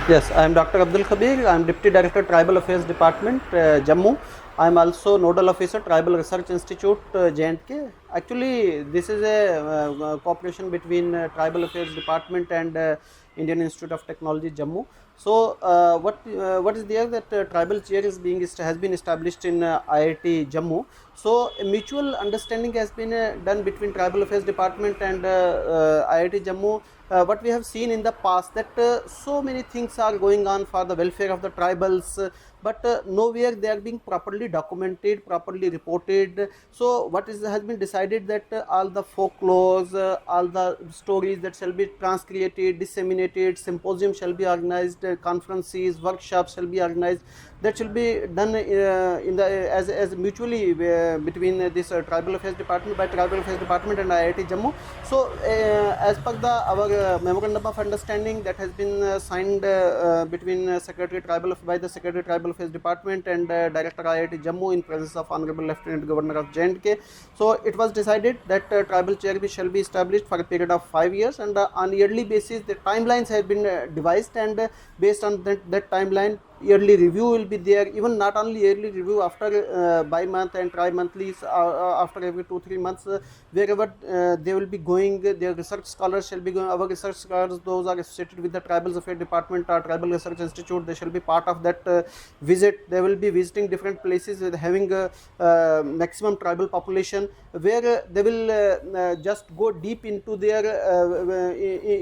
Yes, I am Dr. Abdul Khabir. I am Deputy Director Tribal Affairs Department, Jammu. I am also Nodal Officer Tribal Research Institute, J&K. Actually, this is a cooperation between Tribal Affairs Department and Indian Institute of Technology, Jammu. So, what is there that tribal chair has been established in IIT Jammu. So, a mutual understanding has been done between Tribal Affairs Department and IIT Jammu. What we have seen in the past that so many things are going on for the welfare of the tribals, but nowhere they are being properly documented, properly reported. So what has been decided that all the folklores, all the stories that shall be transcreated, disseminated, symposium shall be organized, conferences, workshops shall be organized, that shall be done in the as mutually between this tribal affairs department, by tribal affairs department and IIT Jammu. So as per the our memorandum of understanding that has been signed between secretary tribal by the secretary tribal affairs department and director IIT Jammu in presence of honorable lieutenant governor of J&K. So it was decided that tribal chair shall be established for a period of 5 years, and on yearly basis the timelines have been devised, and based on that timeline yearly review will be there. Even not only yearly review, after bi-month and tri-monthly, after every 2-3 months, wherever they will be going, their research scholars shall be going. Our research scholars, those are associated with the tribal affairs department or tribal research institute, they shall be part of that visit. They will be visiting different places with having maximum tribal population, where they will just go deep into their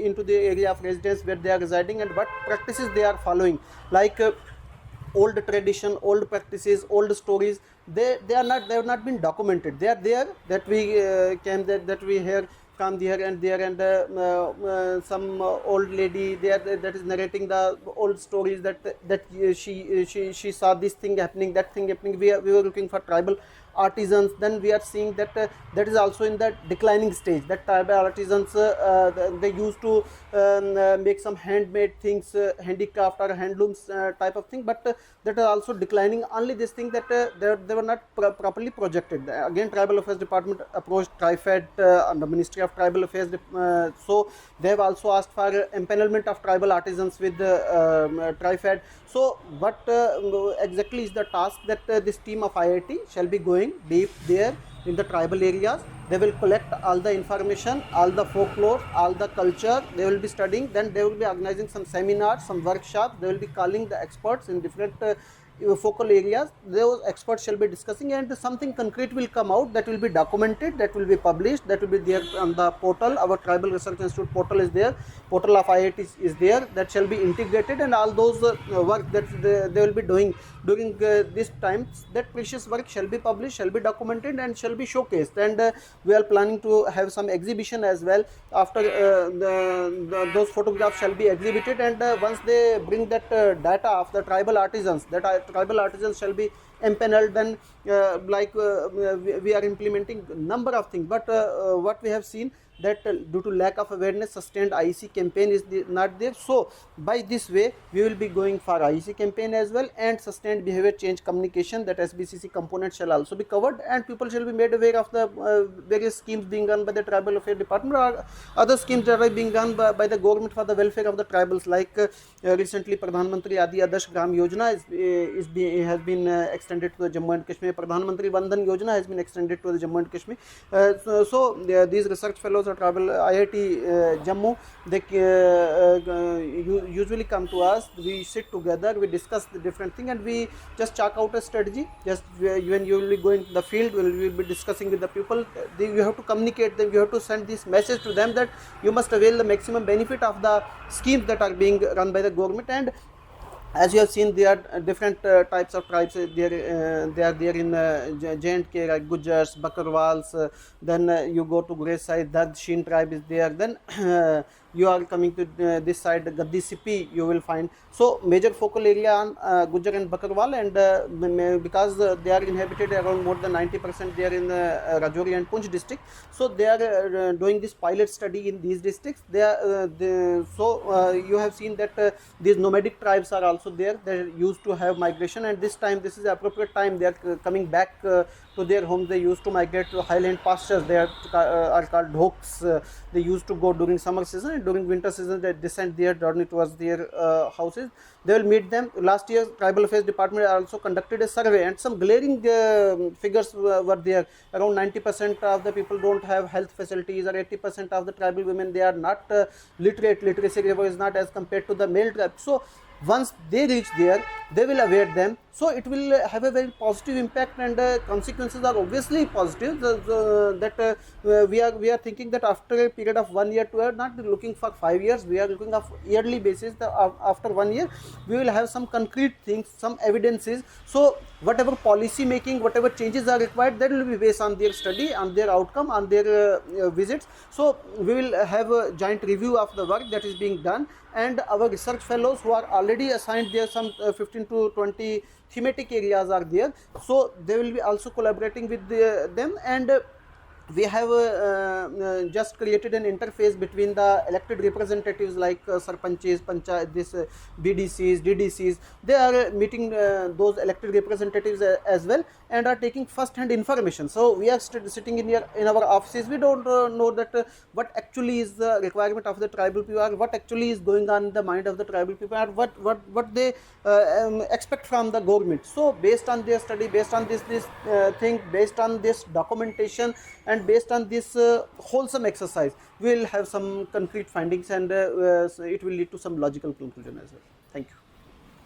into the area of residence where they are residing, and what practices they are following, like old tradition, old practices, old stories. They have not been documented. They are there, that we can that we hear from here and there, and some old lady there that is narrating the old stories, that she saw this thing happening, that thing happening. We were looking for tribal artisans. Then we are seeing that that is also in the declining stage, that tribal artisans they used to make some handmade things, handicraft or handlooms type of thing, but that are also declining. Only this thing that they were not properly projected. Again, tribal affairs department approached TriFed and the Ministry of Tribal Affairs, so they have also asked for empanelment of tribal artisans with TriFed. So what exactly is the task that this team of IIT shall be going deep there in the tribal areas? They will collect all the information, all the folklore, all the culture they will be studying. Then they will be organizing some seminars, some workshops. They will be calling the experts in different focal areas. Those experts shall be discussing, and something concrete will come out, that will be documented, that will be published, that will be there on the portal. Our tribal research institute portal is there, portal of IIT is there, that shall be integrated, and all those work that they will be doing during this time, that precious work shall be published, shall be documented, and shall be showcased. And we are planning to have some exhibition as well. After those photographs shall be exhibited, and once they bring that data of the tribal artisans, that tribal artisans shall be empaneled. Then we are implementing number of things, but what we have seen that due to lack of awareness, sustained IEC campaign is not there. So by this way we will be going for IEC campaign as well, and sustained behavior change communication, that SBCC component shall also be covered, and people shall be made aware of the various schemes being run by the tribal affairs department, or other schemes that are being run by the government for the welfare of the tribals. Like recently Pradhan Mantri Adi Adarsh Gram Yojana has been extended to the Jammu and Kashmir. Pradhan Mantri Vandan Yojana has been extended to the Jammu and Kashmir. These research fellows at tribal IIT Jammu, they usually come to us. We sit together, we discuss the different thing, and we just chalk out a strategy. Just when you will be going to the field, we will be discussing with the people. You have to communicate them, you have to send this message to them that you must avail the maximum benefit of the schemes that are being run by the government. And as you have seen, there are different types of tribes. They are there in J&K, like Gujars, Bakarwals. Then you go to Grey side, Dad Sheen tribe is there. Then you are coming to this side, Gaddi Sipi, you will find. So major focal area on Gujar and Bakarwal, and because they are inhabited around more than 90%, they are in Rajouri and Punch district. So they are doing this pilot study in these districts. You have seen that these nomadic tribes are also there. They used to have migration, and this is the appropriate time they are coming back to their homes. They used to migrate to highland pastures. They are called dhokes. They used to go during summer season, season. During winter season, they descend their journey towards their houses. They will meet them. Last year, Tribal Affairs Department also conducted a survey, and some glaring figures were there. Around 90% of the people don't have health facilities, or 80% of the tribal women, they are not literate. Literacy level is not as compared to the male tribe. So once they reach there, they will aware them, so it will have a very positive impact, and consequences are obviously positive. That we are thinking that after a period of 1 year, we are not looking for 5 years, we are looking of yearly basis. After 1 year, we will have some concrete things, some evidences. So whatever policy making, whatever changes are required, that will be based on their study, on their outcome, on their visits. So we will have a joint review of the work that is being done, and our research fellows who are already assigned there, some 15 to 20 thematic areas are there, so they will be also collaborating with them. And we have just created an interface between the elected representatives like sarpanches, panchayat, this BDCs, DDCs. They are meeting those elected representatives as well, and are taking first-hand information. So we are sitting in our offices. We don't know that what actually is the requirement of the tribal people, or what actually is going on in the mind of the tribal people, or what they expect from the government. So based on their study, based on this thing, based on this documentation, and based on this wholesome exercise, we will have some concrete findings, and so it will lead to some logical conclusion as well.